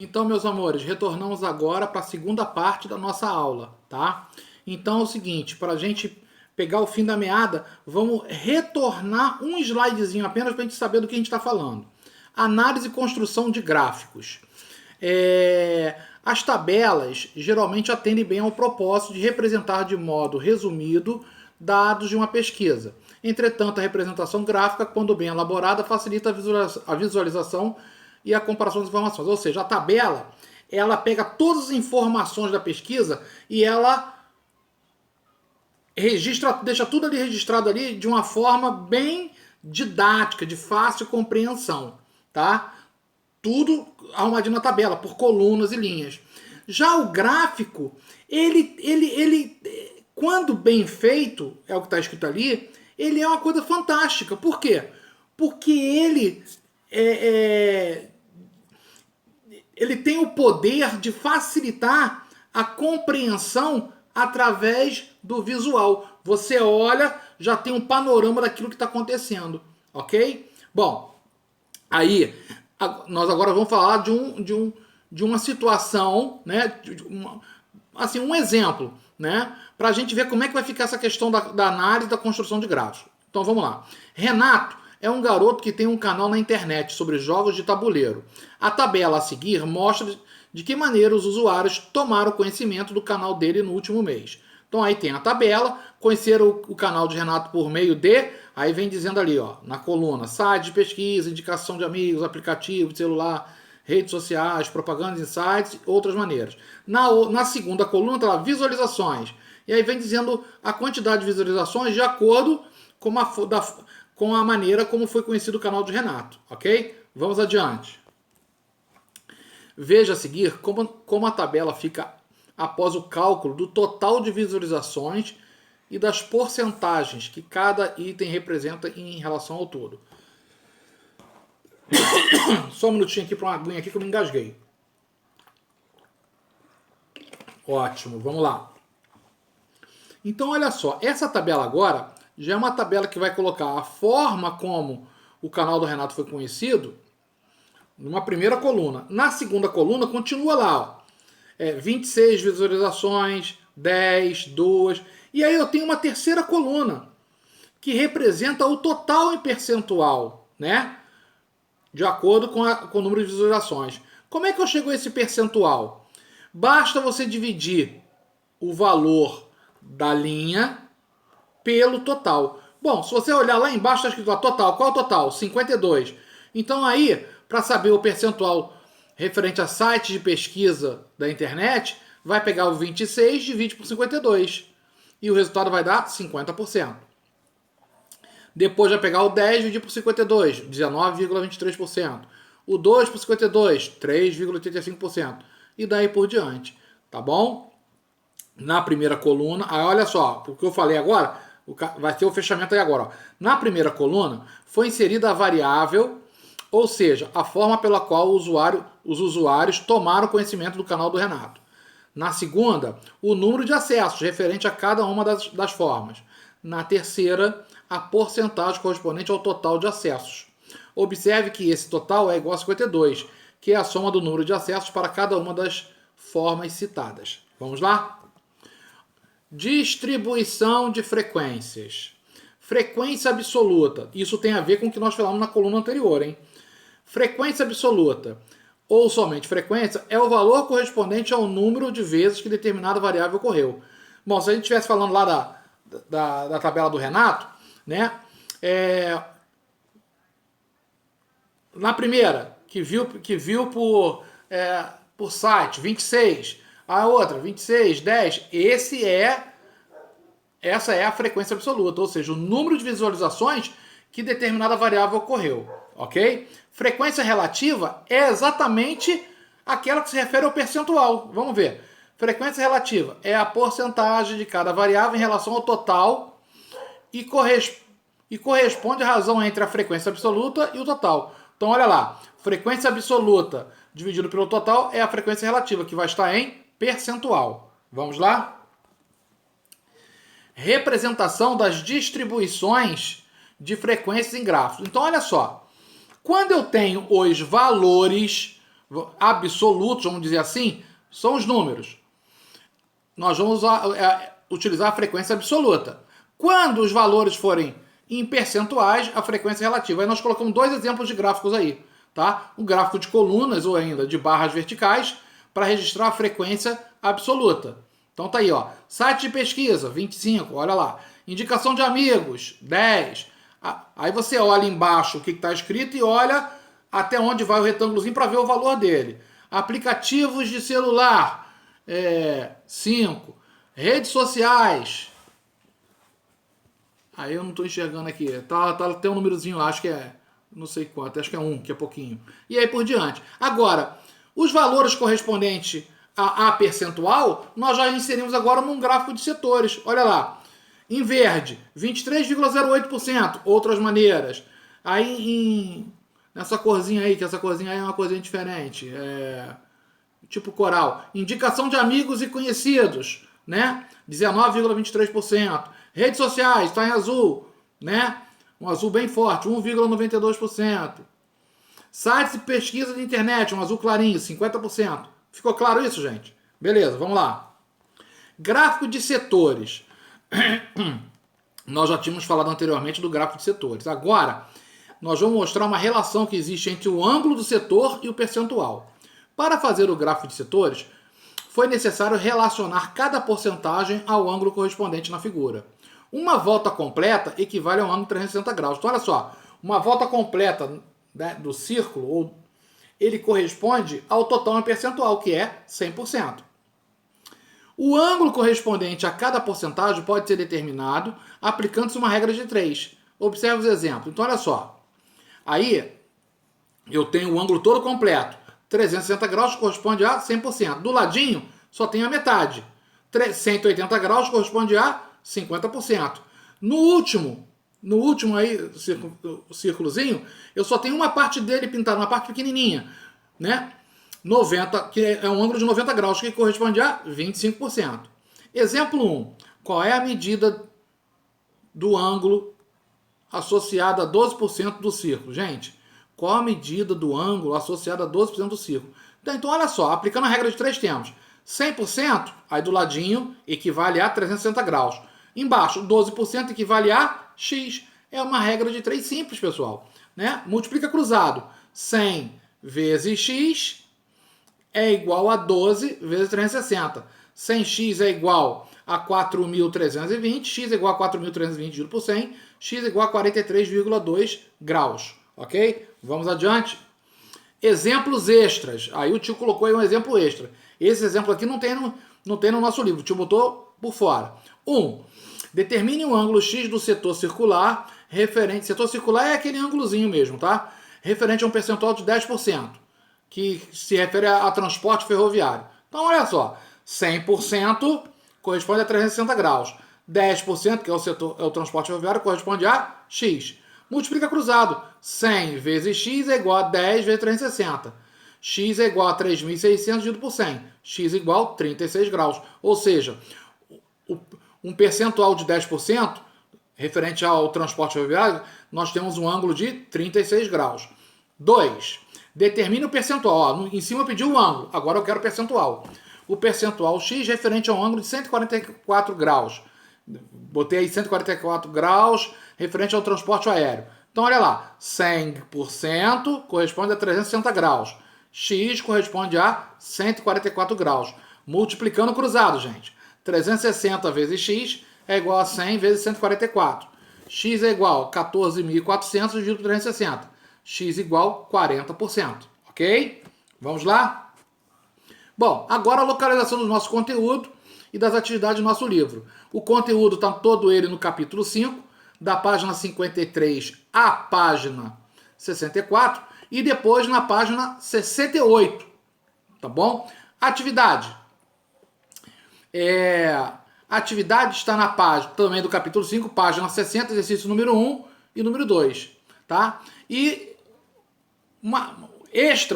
Então, meus amores, retornamos agora para a segunda parte da nossa aula, tá? Então é o seguinte, para a gente pegar o fim da meada, vamos retornar um slidezinho apenas para a gente saber do que a gente está falando. Análise e construção de gráficos. As tabelas geralmente atendem bem ao propósito de representar de modo resumido dados de uma pesquisa. Entretanto, a representação gráfica, quando bem elaborada, facilita a visualização e a comparação das informações. Ou seja, a tabela, ela pega todas as informações da pesquisa e ela registra, deixa tudo ali registrado ali de uma forma bem didática, de fácil compreensão, tá? Tudo arrumadinho na tabela, por colunas e linhas. Já o gráfico, ele quando bem feito, é o que está escrito ali, ele é uma coisa fantástica. Por quê? Porque ele tem o poder de facilitar a compreensão através do visual. Você olha, já tem um panorama daquilo que está acontecendo, ok? Bom, aí nós agora vamos falar de uma situação, né? Assim, um exemplo, né? Para a gente ver como é que vai ficar essa questão da análise da construção de gráficos. Então vamos lá. Renato é um garoto que tem um canal na internet sobre jogos de tabuleiro. A tabela a seguir mostra de que maneira os usuários tomaram conhecimento do canal dele no último mês. Então aí tem a tabela, conhecer o canal de Renato por meio de, aí vem dizendo ali, ó, na coluna, site de pesquisa, indicação de amigos, aplicativo de celular, redes sociais, propagandas em sites, outras maneiras. Na segunda coluna tá lá, visualizações. E aí vem dizendo a quantidade de visualizações de acordo com a maneira como foi conhecido o canal de Renato, ok? Vamos adiante. Veja a seguir como a tabela fica após o cálculo do total de visualizações e das porcentagens que cada item representa em relação ao todo. Só um minutinho aqui para uma aguinha aqui que eu me engasguei. Ótimo, vamos lá. Então, olha só, essa tabela agora já é uma tabela que vai colocar a forma como o canal do Renato foi conhecido numa primeira coluna. Na segunda coluna, continua lá, ó. 26 visualizações, 10, 2. E aí eu tenho uma terceira coluna, que representa o total em percentual, né? De acordo com o número de visualizações. Como é que eu chego a esse percentual? Basta você dividir o valor da linha pelo total. Bom, se você olhar lá embaixo, está escrito lá total. Qual é o total? 52. Então aí, para saber o percentual referente a sites de pesquisa da internet, vai pegar o 26 e divide por 52. E o resultado vai dar 50%. Depois vai pegar o 10 e dividir por 52, 19,23%. O 2 por 52, 3,85%. E daí por diante, tá bom? Na primeira coluna, aí olha só, o que eu falei agora, vai ter o fechamento aí agora. Ó. Na primeira coluna, foi inserida a variável, ou seja, a forma pela qual os usuários tomaram conhecimento do canal do Renato. Na segunda, o número de acessos, referente a cada uma das formas. Na terceira, a porcentagem correspondente ao total de acessos. Observe que esse total é igual a 52, que é a soma do número de acessos para cada uma das formas citadas. Vamos lá? Distribuição de frequências. Frequência absoluta. Isso tem a ver com o que nós falamos na coluna anterior, hein? Frequência absoluta, ou somente frequência, é o valor correspondente ao número de vezes que determinada variável ocorreu. Bom, se a gente estivesse falando lá da tabela do Renato, né? Na primeira, que viu por site, 26. A outra, 26, 10. Essa é a frequência absoluta, ou seja, o número de visualizações que determinada variável ocorreu, ok? Frequência relativa é exatamente aquela que se refere ao percentual. Vamos ver. Frequência relativa é a porcentagem de cada variável em relação ao total e corresponde à razão entre a frequência absoluta e o total. Então, olha lá. Frequência absoluta dividido pelo total é a frequência relativa, que vai estar em percentual. Vamos lá? Representação das distribuições de frequências em gráficos. Então, olha só. Quando eu tenho os valores absolutos, vamos dizer assim, são os números. Nós vamos utilizar a frequência absoluta. Quando os valores forem em percentuais, a frequência relativa. Aí nós colocamos dois exemplos de gráficos aí, tá? Um gráfico de colunas ou ainda de barras verticais para registrar a frequência absoluta. Então tá aí, ó. Site de pesquisa, 25, olha lá. Indicação de amigos, 10. Aí você olha embaixo o que está escrito e olha até onde vai o retângulozinho para ver o valor dele. Aplicativos de celular, 5. Redes sociais. Aí eu não estou enxergando aqui. Tem um númerozinho lá, acho que é, não sei quanto, acho que é 1, que é pouquinho. E aí por diante. Agora, os valores correspondentes a percentual, nós já inserimos agora num gráfico de setores. Olha lá. Em verde, 23,08%. Outras maneiras. Aí nessa corzinha aí, que essa corzinha aí é uma corzinha diferente. Tipo coral. Indicação de amigos e conhecidos, né? 19,23%. Redes sociais, está em azul, né? Um azul bem forte, 1,92%. Sites de pesquisa de internet, um azul clarinho, 50%. Ficou claro isso, gente? Beleza, vamos lá. Gráfico de setores. Nós já tínhamos falado anteriormente do gráfico de setores. Agora, nós vamos mostrar uma relação que existe entre o ângulo do setor e o percentual. Para fazer o gráfico de setores, foi necessário relacionar cada porcentagem ao ângulo correspondente na figura. Uma volta completa equivale a um ângulo de 360 graus. Então, olha só, uma volta completa, né, do círculo, ele corresponde ao total em percentual, que é 100%. O ângulo correspondente a cada porcentagem pode ser determinado aplicando-se uma regra de 3. Observe os exemplos. Então, olha só. Aí, eu tenho o ângulo todo completo. 360 graus corresponde a 100%. Do ladinho, só tem a metade. 180 graus corresponde a 50%. No último aí, o círculozinho, eu só tenho uma parte dele pintada, uma parte pequenininha, né? 90, que é um ângulo de 90 graus, que corresponde a 25%. Exemplo 1. Qual é a medida do ângulo associada a 12% do círculo? Gente, qual a medida do ângulo associada a 12% do círculo? Então, olha só, aplicando a regra de 3 termos. 100%, aí do ladinho, equivale a 360 graus. Embaixo, 12% equivale a x. É uma regra de 3 simples, pessoal, né? Multiplica cruzado. 100 vezes x é igual a 12 vezes 360. 100x é igual a 4.320, x é igual a 4.320 dividido por 100, x é igual a 43,2 graus, ok? Vamos adiante. Exemplos extras. Aí o tio colocou aí um exemplo extra. Esse exemplo aqui não tem no nosso livro, o tio botou por fora. 1. Determine o ângulo x do setor circular, referente... Setor circular é aquele ângulozinho mesmo, tá? Referente a um percentual de 10%, que se refere a transporte ferroviário. Então, olha só, 100% corresponde a 360 graus. 10%, que é o transporte ferroviário, corresponde a x. Multiplica cruzado. 100 vezes x é igual a 10 vezes 360. X é igual a 3.600 dividido por 100. X é igual a 36 graus. Ou seja, um percentual de 10%, referente ao transporte ferroviário, nós temos um ângulo de 36 graus. 2. Determine o percentual. Ó, em cima eu pedi o ângulo, agora eu quero o percentual. O percentual x referente a um ângulo de 144 graus. Botei aí 144 graus referente ao transporte aéreo. Então, olha lá, 100% corresponde a 360 graus. X corresponde a 144 graus. Multiplicando cruzado, gente. 360 vezes x é igual a 100 vezes 144. X é igual a 14.400 dividido por 360. X igual a 40%. Ok? Vamos lá? Bom, agora a localização do nosso conteúdo e das atividades do nosso livro. O conteúdo está todo ele no capítulo 5, da página 53 à página 64 e depois na página 68. Tá bom? Atividade. A atividade está na página também do capítulo 5, página 60, exercício número 1 e número 2. Tá? E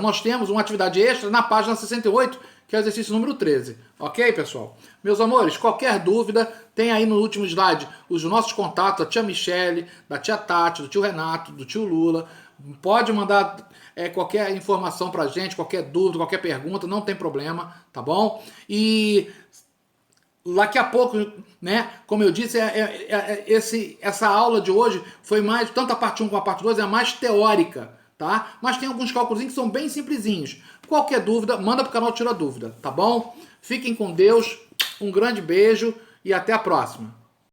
nós temos uma atividade extra na página 68, que é o exercício número 13. Ok, pessoal? Meus amores, qualquer dúvida, tem aí no último slide os nossos contatos, da tia Michele, da tia Tati, do tio Renato, do tio Lula. Pode mandar qualquer informação pra gente, qualquer dúvida, qualquer pergunta, não tem problema, tá bom? E daqui a pouco, né, como eu disse, essa aula de hoje foi mais, tanto a parte 1 como a parte 2 é mais teórica, tá? Mas tem alguns cálculos que são bem simplesinhos. Qualquer dúvida, manda pro canal Tira Dúvida, tá bom? Fiquem com Deus, um grande beijo e até a próxima.